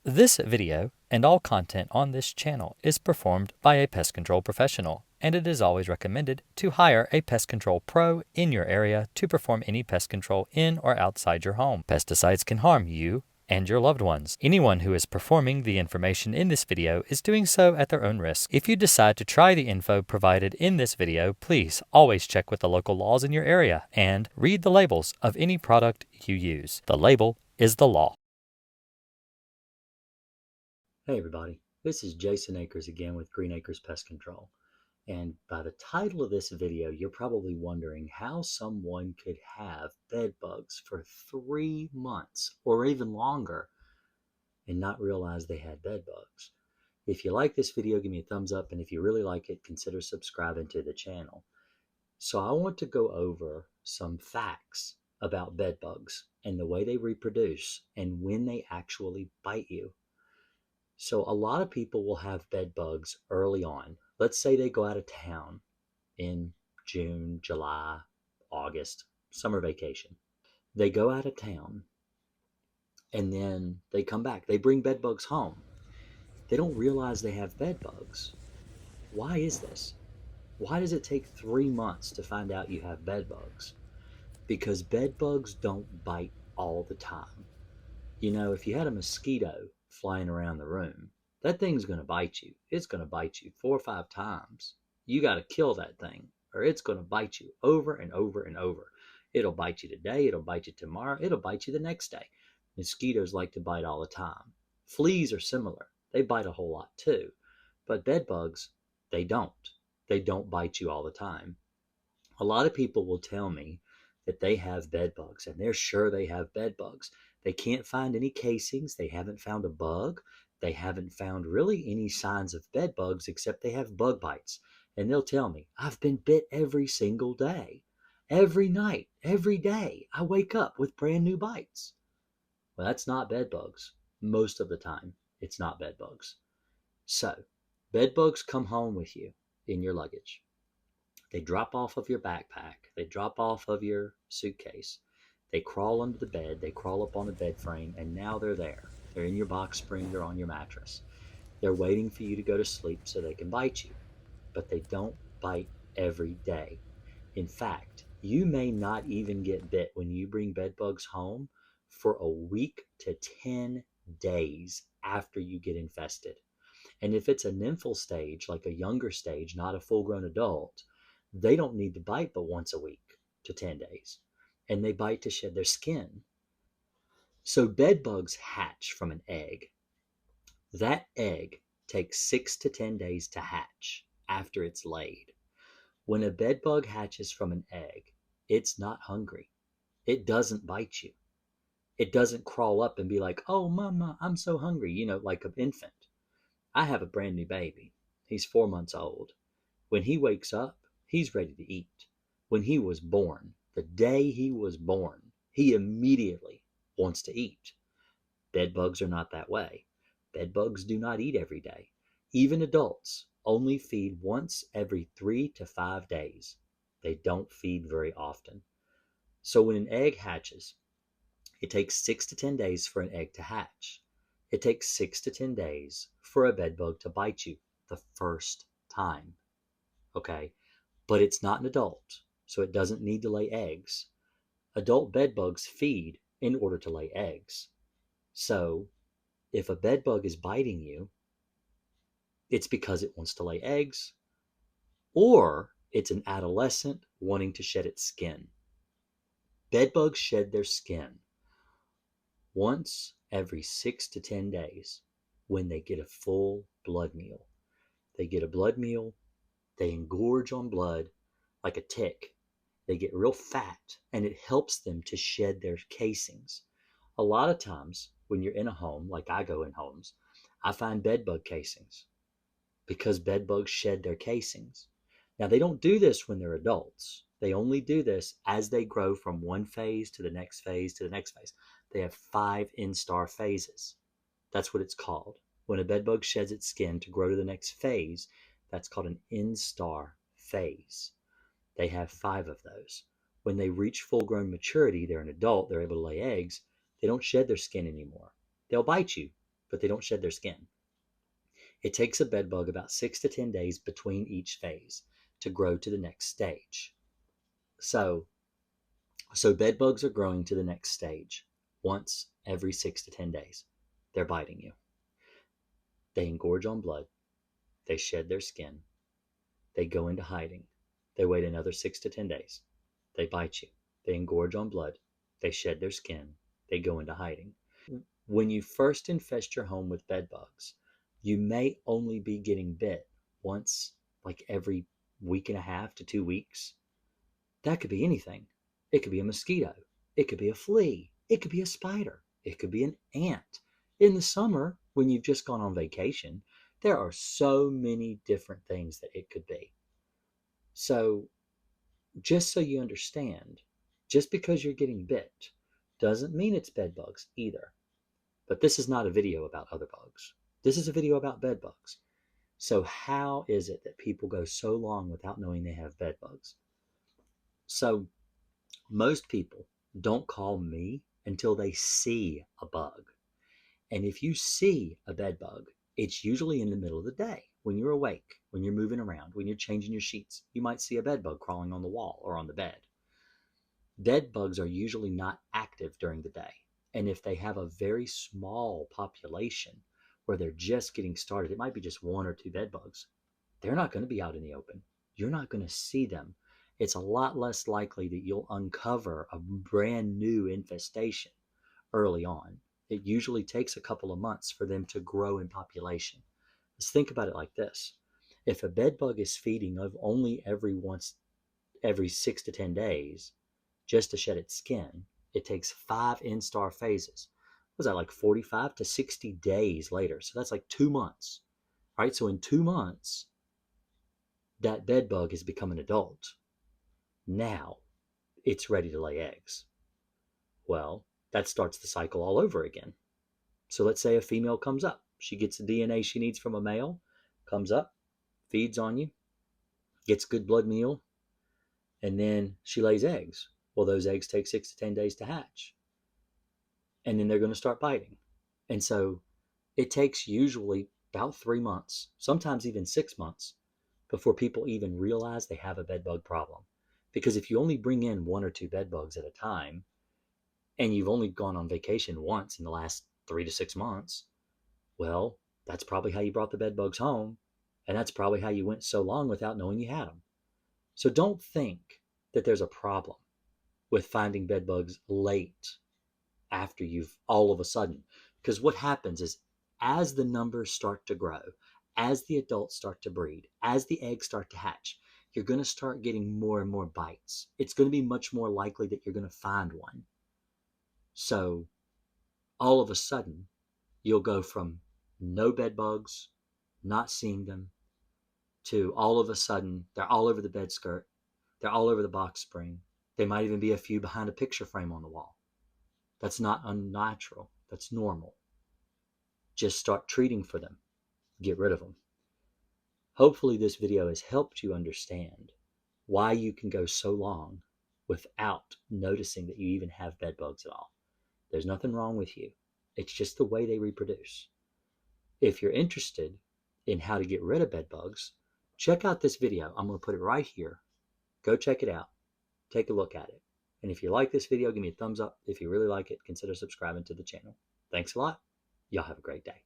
This video and all content on this channel is performed by a pest control professional, and it is always recommended to hire a pest control pro in your area to perform any pest control in or outside your home. Pesticides can harm you and your loved ones. Anyone who is performing the information in this video is doing so at their own risk. If you decide to try the info provided in this video, please always check with the local laws in your area and read the labels of any product you use. The label is the law. Hey everybody, this is Jason Akers again with Green Acres Pest Control. And by the title of this video, you're probably wondering how someone could have bed bugs for 3 months or even longer and not realize they had bed bugs. If you like this video, give me a thumbs up, and if you really like it, consider subscribing to the channel. So I want to go over some facts about bed bugs and the way they reproduce and when they actually bite you. So a lot of people will have bed bugs early on. Let's say they go out of town in June, July, August, summer vacation. They go out of town and then they come back. They bring bed bugs home. They don't realize they have bed bugs. Why is this? Why does it take 3 months to find out you have bed bugs? Because bed bugs don't bite all the time. You know, if you had a mosquito flying around the room, that thing's going to bite you. It's going to bite you 4 or 5 times. You got to kill that thing, or it's going to bite you over and over and over. It'll bite you today. It'll bite you tomorrow. It'll bite you the next day. Mosquitoes like to bite all the time. Fleas are similar. They bite a whole lot too. But bed bugs, they don't. They don't bite you all the time. A lot of people will tell me that they have bed bugs and they're sure they have bed bugs. They can't find any casings. They haven't found a bug. They haven't found really any signs of bed bugs except they have bug bites. And they'll tell me, I've been bit every single day. Every night, every day, I wake up with brand new bites. Well, that's not bed bugs. Most of the time, it's not bed bugs. So, bed bugs come home with you in your luggage. They drop off of your backpack. They drop off of your suitcase. They crawl under the bed. They crawl up on the bed frame, and now they're there. They're in your box spring. They're on your mattress. They're waiting for you to go to sleep so they can bite you. But they don't bite every day. In fact, you may not even get bit when you bring bed bugs home for a week to 10 days after you get infested. And if it's a nymphal stage, like a younger stage, not a full grown adult, they don't need to bite but once a week to 10 days. And they bite to shed their skin. So bed bugs hatch from an egg. That egg takes 6 to 10 days to hatch after it's laid. When a bed bug hatches from an egg, it's not hungry. It doesn't bite you. It doesn't crawl up and be like, oh, mama, I'm so hungry, like an infant. I have a brand new baby. He's 4 months old. When he wakes up, he's ready to eat. When he was born, the day he was born, he immediately wants to eat. Bed bugs are not that way. Bed bugs do not eat every day. Even adults only feed once every 3 to 5 days. They don't feed very often. So when an egg hatches, it takes 6 to 10 days for an egg to hatch. It takes 6 to 10 days for a bed bug to bite you the first time. Okay? But it's not an adult, so it doesn't need to lay eggs. Adult bed bugs feed in order to lay eggs. So if a bed bug is biting you, it's because it wants to lay eggs, or it's an adolescent wanting to shed its skin. Bed bugs shed their skin once every 6 to 10 days when they get a full blood meal. They get a blood meal, they engorge on blood like a tick. They get real fat, and it helps them to shed their casings. A lot of times when you're in a home, like I go in homes, I find bed bug casings because bed bugs shed their casings. Now, they don't do this when they're adults. They only do this as they grow from one phase to the next phase to the next phase. They have 5 instar phases. That's what it's called. When a bed bug sheds its skin to grow to the next phase, that's called an instar phase. They have 5 of those. When they reach full grown maturity, they're an adult, they're able to lay eggs, they don't shed their skin anymore. They'll bite you, but they don't shed their skin. It takes a bed bug about 6 to 10 days between each phase to grow to the next stage. So bed bugs are growing to the next stage once every 6 to 10 days. They're biting you. They engorge on blood. They shed their skin. They go into hiding. They wait another 6 to 10 days. They bite you. They engorge on blood. They shed their skin. They go into hiding. When you first infest your home with bed bugs, you may only be getting bit once, like every week and a half to 2 weeks. That could be anything. It could be a mosquito. It could be a flea. It could be a spider. It could be an ant. In the summer, when you've just gone on vacation, there are so many different things that it could be. So, just so you understand, just because you're getting bit doesn't mean it's bed bugs either. But this is not a video about other bugs. This is a video about bed bugs. So how is it that people go so long without knowing they have bed bugs? So most people don't call me until they see a bug. And if you see a bed bug, it's usually in the middle of the day when you're awake, when you're moving around, when you're changing your sheets. You might see a bed bug crawling on the wall or on the bed. Bed bugs are usually not active during the day. And if they have a very small population where they're just getting started, it might be just 1 or 2 bed bugs. They're not going to be out in the open. You're not going to see them. It's a lot less likely that you'll uncover a brand new infestation early on. It usually takes a couple of months for them to grow in population. Let's think about it like this. If a bed bug is feeding only every 6 to 10 days just to shed its skin, it takes 5 instar phases. Was that like 45 to 60 days later? So that's like 2 months, right? So in 2 months, that bed bug has become an adult. Now it's ready to lay eggs. Well, that starts the cycle all over again. So let's say a female comes up. She gets the DNA she needs from a male, comes up, feeds on you, gets good blood meal, and then she lays eggs. Well, those eggs take 6 to 10 days to hatch. And then they're going to start biting. And so it takes usually about 3 months, sometimes even 6 months, before people even realize they have a bed bug problem. Because if you only bring in 1 or 2 bed bugs at a time, and you've only gone on vacation once in the last 3 to 6 months, well, that's probably how you brought the bed bugs home. And that's probably how you went so long without knowing you had them. So don't think that there's a problem with finding bed bugs late after you've all of a sudden. Because what happens is as the numbers start to grow, as the adults start to breed, as the eggs start to hatch, you're going to start getting more and more bites. It's going to be much more likely that you're going to find one. So all of a sudden, you'll go from no bed bugs, not seeing them, to all of a sudden, they're all over the bed skirt. They're all over the box spring. They might even be a few behind a picture frame on the wall. That's not unnatural. That's normal. Just start treating for them. Get rid of them. Hopefully this video has helped you understand why you can go so long without noticing that you even have bed bugs at all. There's nothing wrong with you. It's just the way they reproduce. If you're interested in how to get rid of bed bugs, check out this video. I'm going to put it right here. Go check it out. Take a look at it. And if you like this video, give me a thumbs up. If you really like it, consider subscribing to the channel. Thanks a lot. Y'all have a great day.